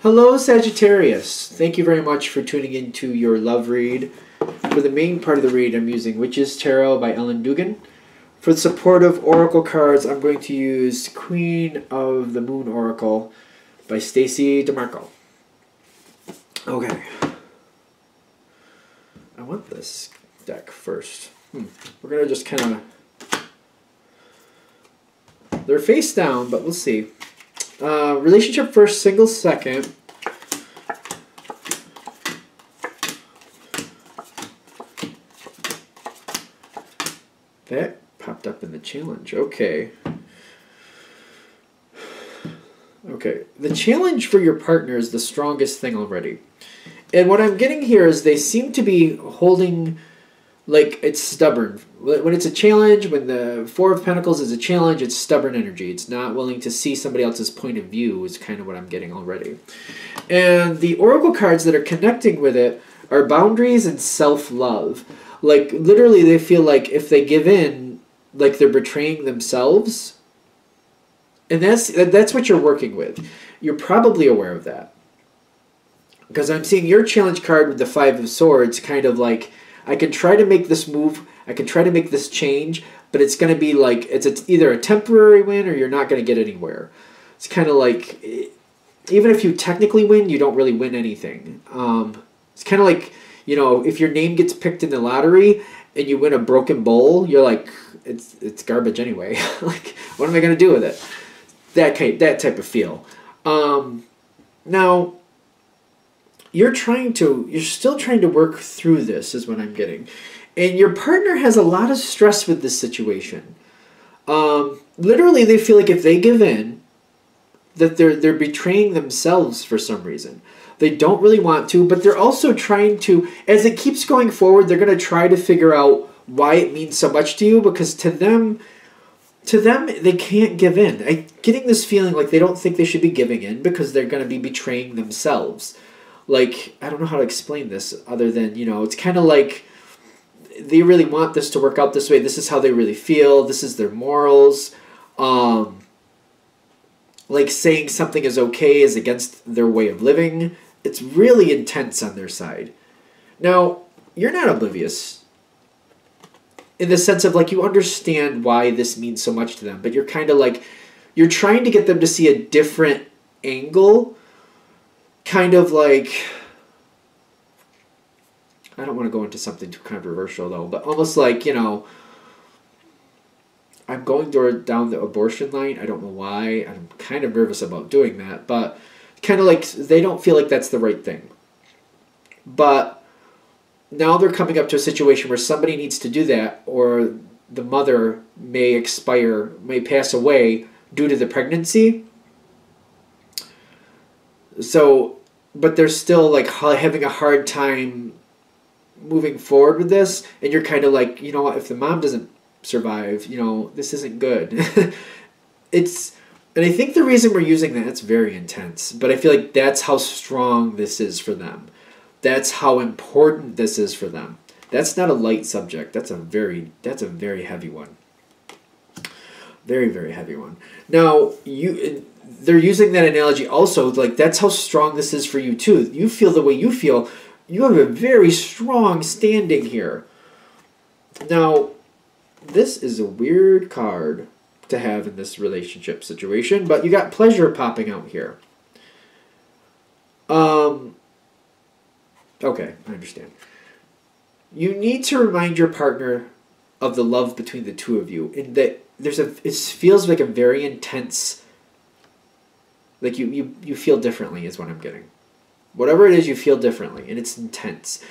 Hello, Sagittarius. Thank you very much for tuning into your love read. For the main part of the read, I'm using Witch's Tarot by Ellen Dugan. For the supportive oracle cards, I'm going to use Queen of the Moon Oracle by Stacy DeMarco. Okay. I want this deck first. We're going to just kind of... They're face down, but we'll see. Relationship first, single second. That popped up in the challenge. Okay. Okay. The challenge for your partner is the strongest thing already. And what I'm getting here is they seem to be holding... like it's stubborn. When it's a challenge, when the Four of Pentacles is a challenge, it's stubborn energy. It's not willing to see somebody else's point of view is kind of what I'm getting already. And the oracle cards that are connecting with it are boundaries and self-love. Like literally they feel like if they give in, like they're betraying themselves. And that's what you're working with. You're probably aware of that. Because I'm seeing your challenge card with the Five of Swords kind of like, I can try to make this move, I can try to make this change, but it's going to be like, it's either a temporary win or you're not going to get anywhere. It's kind of like, even if you technically win, you don't really win anything. It's kind of like, you know, if your name gets picked in the lottery and you win a broken bowl, you're like, it's garbage anyway. Like, what am I going to do with it? That type of feel. Now... You're still trying to work through this is what I'm getting. And your partner has a lot of stress with this situation. Literally, they feel like if they give in, that they're betraying themselves for some reason. They don't really want to, but they're also trying to, as it keeps going forward, they're going to try to figure out why it means so much to you, because to them, they can't give in. I'm getting this feeling like they don't think they should be giving in because they're going to be betraying themselves. Like, I don't know how to explain this other than, you know, it's kind of like they really want this to work out this way. This is how they really feel. This is their morals. Like saying something is okay is against their way of living. It's really intense on their side. Now, you're not oblivious in the sense of like you understand why this means so much to them, but you're kind of like, you're trying to get them to see a different angle. Kind of like, I don't want to go into something too controversial though, but almost like, you know, I'm going down the abortion line. I don't know why. I'm kind of nervous about doing that, but kind of like they don't feel like that's the right thing. But now they're coming up to a situation where somebody needs to do that, or the mother may pass away due to the pregnancy. So, but they're still like having a hard time moving forward with this, and you're kind of like, you know what, if the mom doesn't survive, you know, this isn't good. And I think the reason we're using that, it's very intense, but I feel like that's how strong this is for them. That's how important this is for them. That's not a light subject. That's a very heavy one. Very, very heavy one. Now, they're using that analogy also, like that's how strong this is for you too. You feel the way you feel. You have a very strong standing here. Now, this is a weird card to have in this relationship situation, but you got pleasure popping out here. Okay, I understand. You need to remind your partner of the love between the two of you, and that it feels like a very intense, like you feel differently is what I'm getting. Whatever it is, you feel differently, and it's intense.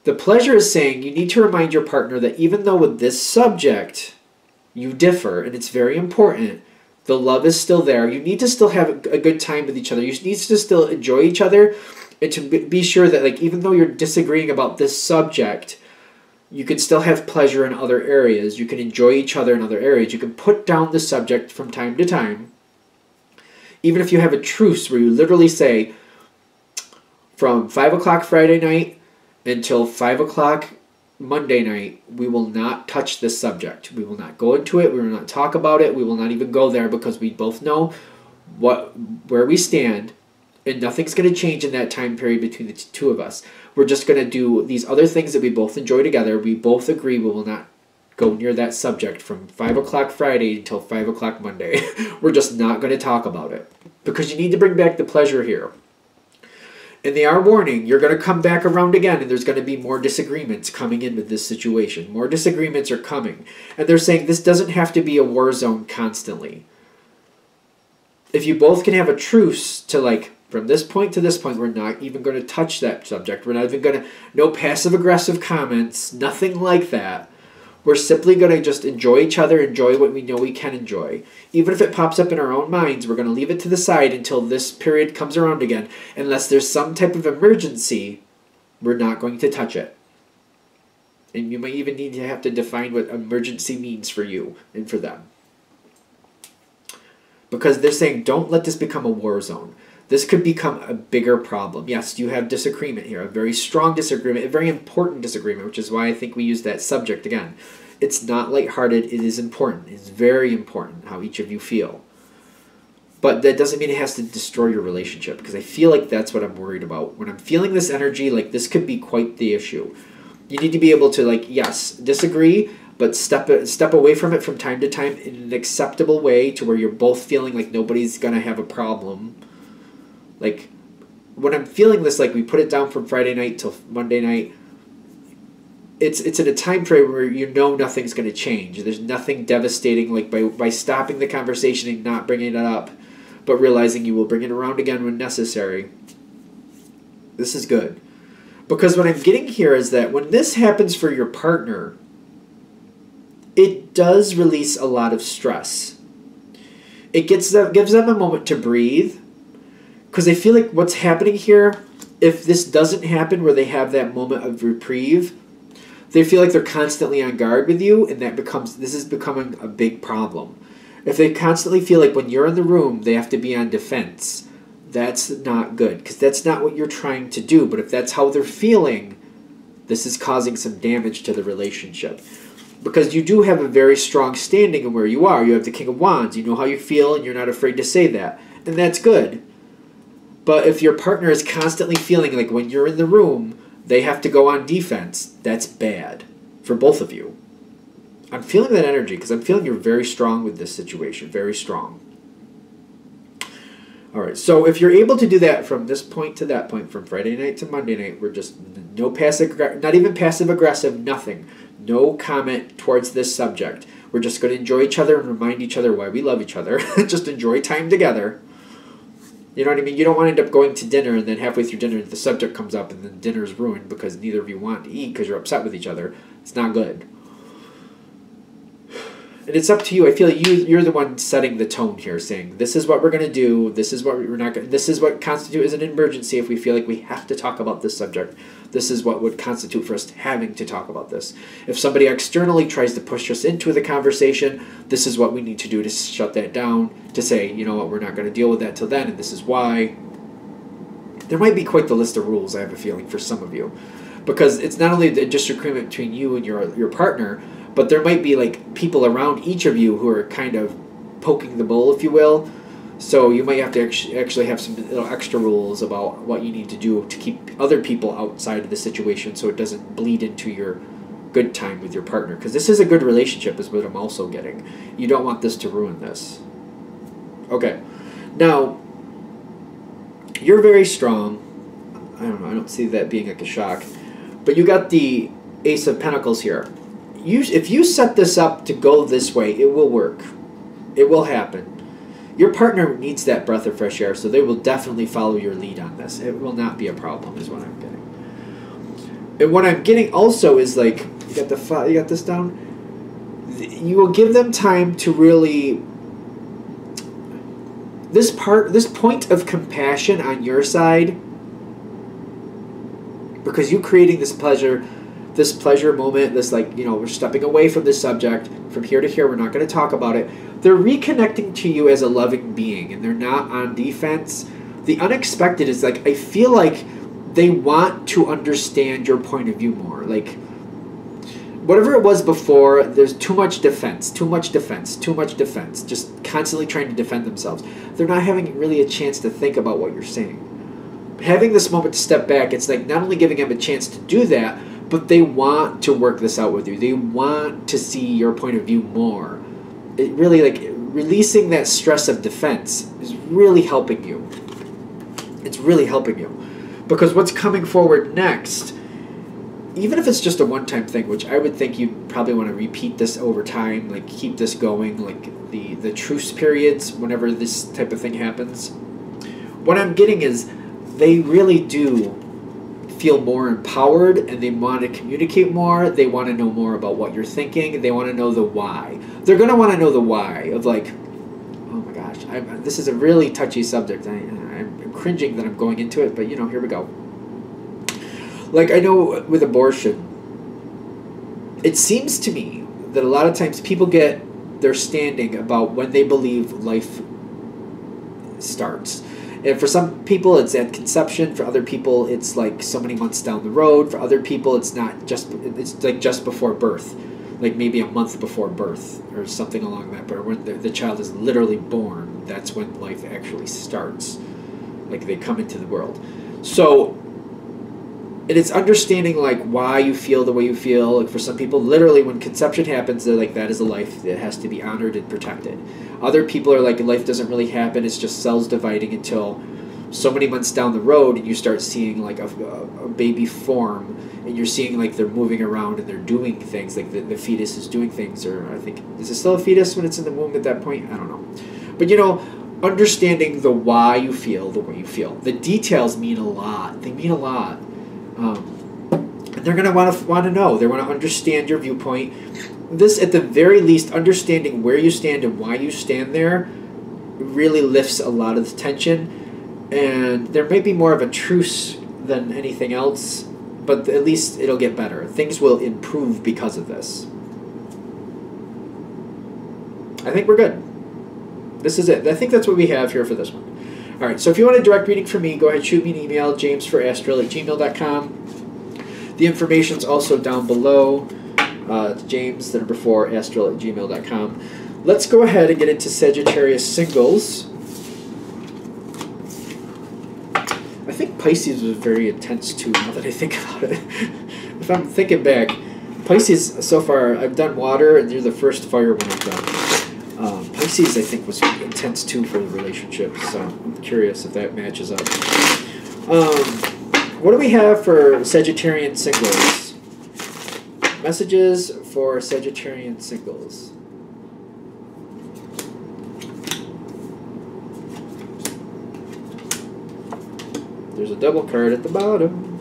The pleasure is saying you need to remind your partner that even though with this subject you differ, and it's very important, the love is still there. You need to still have a good time with each other. You need to still enjoy each other, and to be sure that like even though you're disagreeing about this subject, you can still have pleasure in other areas. You can enjoy each other in other areas. You can put down the subject from time to time. Even if you have a truce where you literally say, from 5 o'clock Friday night until 5 o'clock Monday night, we will not touch this subject. We will not go into it. We will not talk about it. We will not even go there because we both know where we stand. And nothing's going to change in that time period between the two of us. We're just going to do these other things that we both enjoy together. We both agree we will not go near that subject from 5 o'clock Friday until 5 o'clock Monday. We're just not going to talk about it. Because you need to bring back the pleasure here. And they are warning, you're going to come back around again and there's going to be more disagreements coming in with this situation. More disagreements are coming. And they're saying this doesn't have to be a war zone constantly. If you both can have a truce to like, from this point to this point, we're not even going to touch that subject. We're not even going to, no passive-aggressive comments, nothing like that. We're simply going to just enjoy each other, enjoy what we know we can enjoy. Even if it pops up in our own minds, we're going to leave it to the side until this period comes around again. Unless there's some type of emergency, we're not going to touch it. And you might even need to have to define what emergency means for you and for them. Because they're saying, don't let this become a war zone. This could become a bigger problem. Yes, you have disagreement here, a very strong disagreement, a very important disagreement, which is why I think we use that subject again. It's not lighthearted, it is important. It's very important how each of you feel. But that doesn't mean it has to destroy your relationship, because I feel like that's what I'm worried about. When I'm feeling this energy, like this could be quite the issue. You need to be able to, like, yes, disagree, but step away from it from time to time in an acceptable way to where you're both feeling like nobody's going to have a problem. Like, when I'm feeling this, like, we put it down from Friday night till Monday night, it's in a time frame where you know nothing's going to change. There's nothing devastating, like, by stopping the conversation and not bringing it up, but realizing you will bring it around again when necessary. This is good. Because what I'm getting here is that when this happens for your partner, it does release a lot of stress. It gives them a moment to breathe. Because I feel like what's happening here, if this doesn't happen where they have that moment of reprieve, they feel like they're constantly on guard with you, and this is becoming a big problem. If they constantly feel like when you're in the room, they have to be on defense, that's not good, because that's not what you're trying to do. But if that's how they're feeling, this is causing some damage to the relationship. Because you do have a very strong standing in where you are. You have the King of Wands. You know how you feel, and you're not afraid to say that. And that's good. But if your partner is constantly feeling like when you're in the room, they have to go on defense, that's bad for both of you. I'm feeling that energy because I'm feeling you're very strong with this situation, very strong. All right, so if you're able to do that from this point to that point, from Friday night to Monday night, we're just no passive, not even passive-aggressive, nothing. No comment towards this subject. We're just going to enjoy each other and remind each other why we love each other. Just enjoy time together. You know what I mean? You don't want to end up going to dinner and then halfway through dinner the subject comes up and then dinner's ruined because neither of you want to eat because you're upset with each other. It's not good. And it's up to you. I feel like you're the one setting the tone here, saying this is what we're going to do. This is what we're not going. This is what constitutes as an emergency if we feel like we have to talk about this subject. This is what would constitute for us having to talk about this. If somebody externally tries to push us into the conversation, this is what we need to do to shut that down. To say, you know what, we're not going to deal with that till then, and this is why. There might be quite the list of rules. I have a feeling for some of you, because it's not only the disagreement between you and your partner. But there might be like people around each of you who are kind of poking the bull, if you will. So you might have to actually have some little extra rules about what you need to do to keep other people outside of the situation so it doesn't bleed into your good time with your partner. Because this is a good relationship is what I'm also getting. You don't want this to ruin this. Okay. Now, you're very strong. I don't know. I don't see that being like a shock. But you got the Ace of Pentacles here. If you set this up to go this way, it will work. It will happen. Your partner needs that breath of fresh air, so they will definitely follow your lead on this. It will not be a problem, is what I'm getting. And what I'm getting also is like, you got this down? You will give them time to really... This point of compassion on your side, because you creating this pleasure moment, this like, you know, we're stepping away from this subject, from here to here, we're not going to talk about it. They're reconnecting to you as a loving being, and they're not on defense. The unexpected is like, I feel like they want to understand your point of view more. Like, whatever it was before, there's too much defense, just constantly trying to defend themselves. They're not having really a chance to think about what you're saying. having this moment to step back, it's like not only giving them a chance to do that, but they want to work this out with you. They want to see your point of view more. It really, like, releasing that stress of defense is really helping you. It's really helping you. Because what's coming forward next, even if it's just a one-time thing, which I would think you probably want to repeat this over time, like keep this going, like the truce periods, whenever this type of thing happens. What I'm getting is they really do feel more empowered, and they want to communicate more. They want to know more about what you're thinking. They want to know the why. They're going to want to know the why of, like, oh my gosh, this is a really touchy subject. I'm cringing that I'm going into it, but, you know, here we go. Like, I know with abortion, it seems to me that a lot of times people get their standing about when they believe life starts. And for some people, it's at conception. For other people, it's like so many months down the road. For other people, it's like just before birth, like maybe a month before birth or something along that. But when the child is literally born, that's when life actually starts. Like they come into the world. So, and it's understanding like why you feel the way you feel. Like for some people, literally when conception happens, they're like, that is a life that has to be honored and protected. Other people are like, life doesn't really happen. It's just cells dividing until so many months down the road, and you start seeing like a baby form, and you're seeing like they're moving around and they're doing things, like the fetus is doing things, or I think, is it still a fetus when it's in the womb at that point? I don't know. But you know, understanding the why you feel the way you feel. The details mean a lot. They mean a lot. And they're going to want to know. They want to understand your viewpoint. This, at the very least, understanding where you stand and why you stand there really lifts a lot of the tension. And there may be more of a truce than anything else, but at least it'll get better. Things will improve because of this. I think we're good. This is it. I think that's what we have here for this one. All right, so if you want a direct reading from me, go ahead, shoot me an email, jamesforastral@gmail.com. The information's also down below. James, the number 4, astral@gmail.com. Let's go ahead and get into Sagittarius singles. I think Pisces was very intense too, now that I think about it. If I'm thinking back, Pisces, so far, I've done water, and you're the first fire one I've done. Pisces, I think, was intense too for the relationship, so I'm curious if that matches up. What do we have for Sagittarian singles? Messages for Sagittarian singles. There's a double card at the bottom.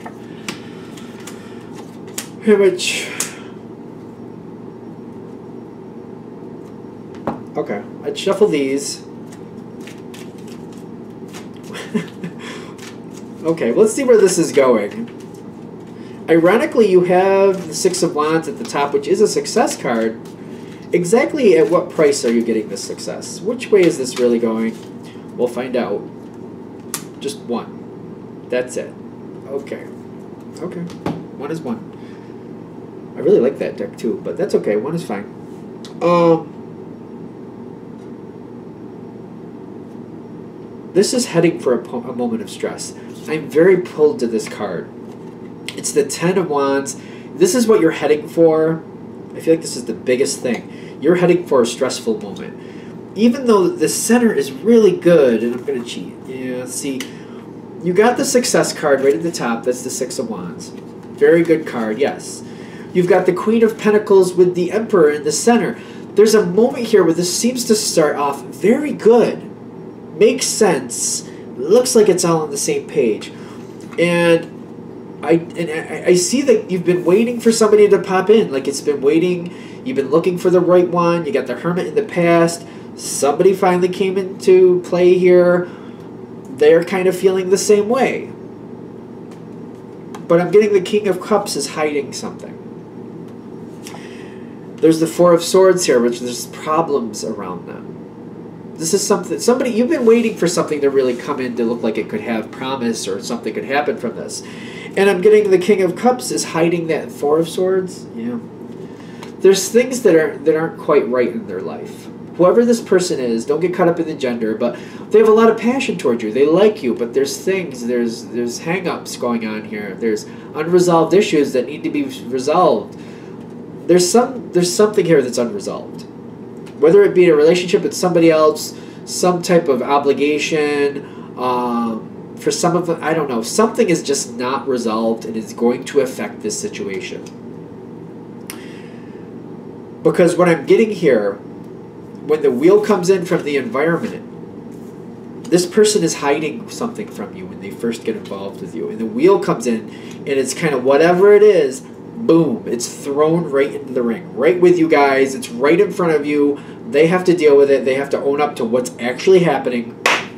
Which... Okay, I'd shuffle these. Okay, let's see where this is going. Ironically, you have the 6 of Wands at the top, which is a success card. Exactly at what price are you getting this success? Which way is this really going? We'll find out. Just 1. That's it. Okay. Okay. 1 is 1. I really like that deck too, but that's okay. 1 is fine. This is heading for a moment of stress. I'm very pulled to this card. It's the 10 of Wands. This is what you're heading for. I feel like this is the biggest thing. You're heading for a stressful moment. Even though the center is really good, and I'm going to cheat. Yeah, see, you got the success card right at the top. That's the 6 of Wands. Very good card, yes. You've got the Queen of Pentacles with the Emperor in the center. There's a moment here where this seems to start off very good. Makes sense. Looks like it's all on the same page. And I see that you've been waiting for somebody to pop in. Like it's been waiting. You've been looking for the right one. You got the Hermit in the past. Somebody finally came into play here. They're kind of feeling the same way. But I'm getting the King of Cups is hiding something. There's the 4 of Swords here, which there's problems around them. This is somebody, you've been waiting for something to really come in to look like it could have promise or something could happen from this. And I'm getting the King of Cups is hiding that 4 of Swords. Yeah. There's things that aren't quite right in their life. whoever this person is, don't get caught up in the gender, but they have a lot of passion towards you. They like you, but there's things, there's hang-ups going on here. There's unresolved issues that need to be resolved. There's something here that's unresolved. Whether it be a relationship with somebody else, some type of obligation, for some of them, I don't know. Something is just not resolved and is going to affect this situation. Because what I'm getting here, when the wheel comes in from the environment, this person is hiding something from you when they first get involved with you. And the wheel comes in, and it's kind of whatever it is, boom, it's thrown right into the ring. Right with you guys. It's right in front of you. They have to deal with it. They have to own up to what's actually happening.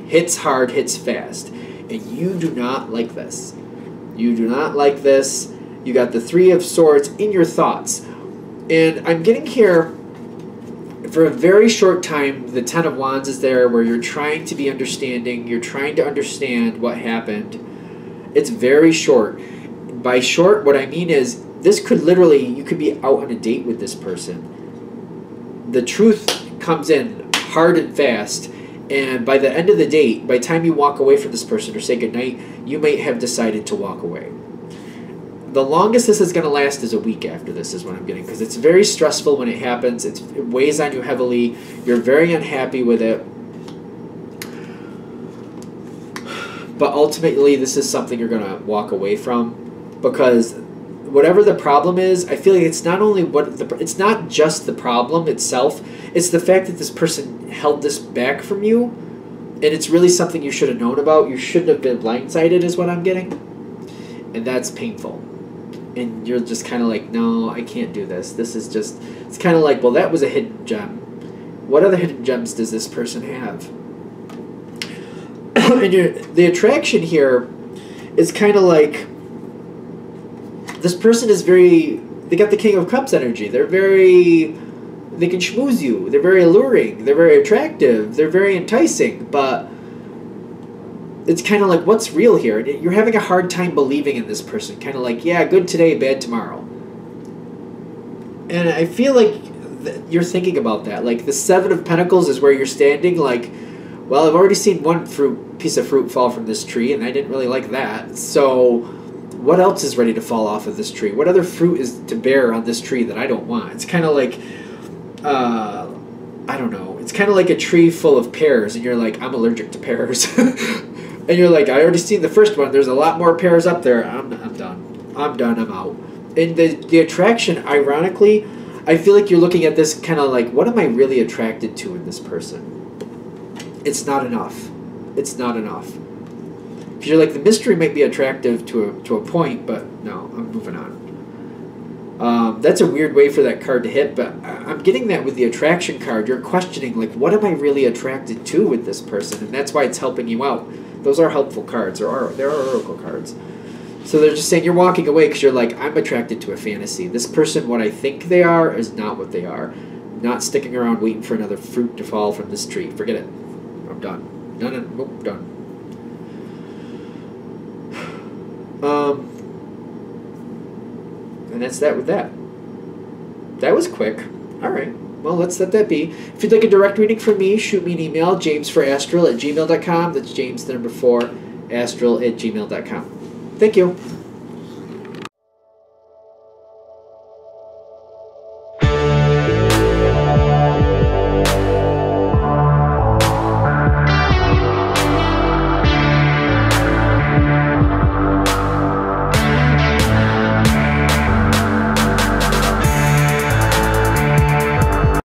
Hits hard, hits fast. And you do not like this. You do not like this. You got the Three of Swords in your thoughts. And I'm getting here, for a very short time, the Ten of Wands is there where you're trying to be understanding. You're trying to understand what happened. It's very short. By short, what I mean is this could literally, you could be out on a date with this person. The truth comes in hard and fast. And by the end of the date, by the time you walk away from this person or say goodnight, you may have decided to walk away. The longest this is going to last is a week after this is what I'm getting. Because it's very stressful when it happens. It weighs on you heavily. You're very unhappy with it. But ultimately, this is something you're going to walk away from. Because whatever the problem is, I feel like it's not only it's not just the problem itself. It's the fact that this person held this back from you, and it's really something you should have known about. You shouldn't have been blindsided, is what I'm getting, and that's painful. And you're just kind of like, no, I can't do this. This is just. It's kind of like, well, that was a hidden gem. What other hidden gems does this person have? And the attraction here is kind of like. This person is very, they got the King of Cups energy. They can schmooze you. They're very alluring. They're very attractive. They're very enticing. But it's kind of like, what's real here? You're having a hard time believing in this person. Kind of like, yeah, good today, bad tomorrow. And I feel like you're thinking about that. Like the Seven of Pentacles is where you're standing. Like, well, I've already seen one piece of fruit fall from this tree, and I didn't really like that. So what else is ready to fall off of this tree? What other fruit is to bear on this tree that I don't want? It's kind of like, I don't know. It's kind of like a tree full of pears, and you're like, I'm allergic to pears. And you're like, I already seen the first one. There's a lot more pears up there. I'm done. I'm done. I'm out. And the attraction, ironically, I feel like you're looking at this kind of like, what am I really attracted to in this person? It's not enough. It's not enough. You're like, the mystery might be attractive to a point, but no, I'm moving on. That's a weird way for that card to hit, but I'm getting that with the attraction card. You're questioning, like, what am I really attracted to with this person? And that's why it's helping you out. Those are helpful cards. There are oracle cards. So they're just saying you're walking away because you're like, I'm attracted to a fantasy. This person, what I think they are, is not what they are. I'm not sticking around waiting for another fruit to fall from this tree. Forget it. I'm done. Nope, done. And that's that with that. That was quick. Alright. Well, let's let that be. If you'd like a direct reading from me, shoot me an email, jamesforastral@gmail.com. That's James, the number 4, astral@gmail.com. Thank you.